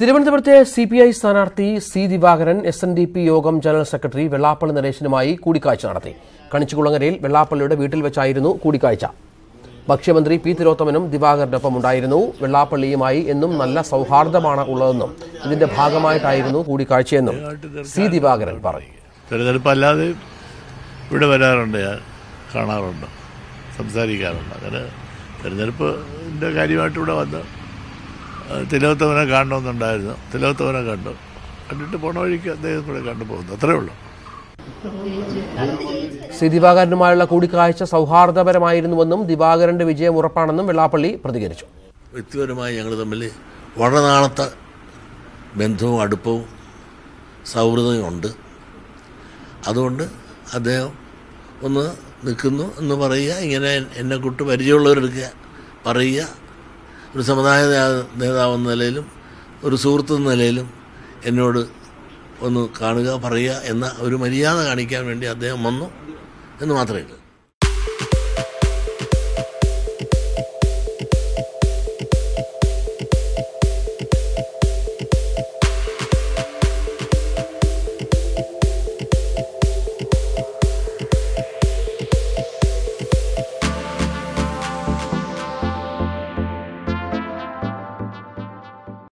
തിരുവനന്തപുരത്തെ CPI സ്ഥാനാർത്ഥി C Divakaran SNDP യോഗം ജനറൽ സെക്രട്ടറി വെള്ളാപ്പള്ളി നരേശനുമായി കൂടിക്കാഴ്ച നടത്തി. കണിച്ചുകുളങ്ങരയിൽ വെള്ളാപ്പള്ളിയുടെ വീട്ടിൽ വെച്ചായിരുന്നു കൂടിക്കാഴ്ച. ഭക്ഷ്യമന്ത്രി പി തിലോത്തമനും ദിവാകരനൊപ്പം ഉണ്ടായിരുന്നു. വെള്ളാപ്പള്ളിയുമായി എന്നും നല്ല സൗഹാർദ്ദമാണ് ഉള്ളതെന്നും ഇതിന്റെ ഭാഗമായിട്ടായിരുന്നു കൂടിക്കാഴ്ചയെന്നും സി ദിവാകരൻ പറഞ്ഞു. തെരഞ്ഞെടുപ്പല്ലാതെ ഇവിടെ വരാറുണ്ട്, ഞാൻ കാണാറുണ്ട്, സംസാരിക്കാറുണ്ട്. അങ്ങനെ തെരഞ്ഞെടുപ്പിൻ്റെ കാര്യമായിട്ട് ഇവിടെ വന്ന് തിലോത്തമനെ കാണണമെന്നുണ്ടായിരുന്നു. തിലോത്തമനെ കണ്ടിട്ട് പോണ വഴിക്ക് അദ്ദേഹം കൂടെ കണ്ടുപോകുന്നു, അത്രേ ഉള്ളൂ. സി ദിവാകരനുമായുള്ള കൂടിക്കാഴ്ച സൗഹാർദ്ദപരമായിരുന്നുവെന്നും ദിവാകരന്റെ വിജയം ഉറപ്പാണെന്നും വെള്ളാപ്പള്ളി പ്രതികരിച്ചു. വ്യക്തിപരമായി ഞങ്ങൾ തമ്മിൽ വളരെ നാളത്തെ ബന്ധവും അടുപ്പവും സൗഹൃദവും ഉണ്ട്. അതുകൊണ്ട് അദ്ദേഹം ഒന്ന് നിൽക്കുന്നു എന്ന് പറയുക, ഇങ്ങനെ എന്നെ കൂട്ട് പരിചയമുള്ളവരെടുക്കുക പറയുക, ഒരു സമുദായ നേതാവെന്ന നിലയിലും ഒരു സുഹൃത്ത് എന്ന നിലയിലും എന്നോട് ഒന്ന് കാണുക പറയുക എന്ന ഒരു മര്യാദ കാണിക്കാൻ വേണ്ടി അദ്ദേഹം വന്നു എന്ന് മാത്രമേ ഉള്ളൂ.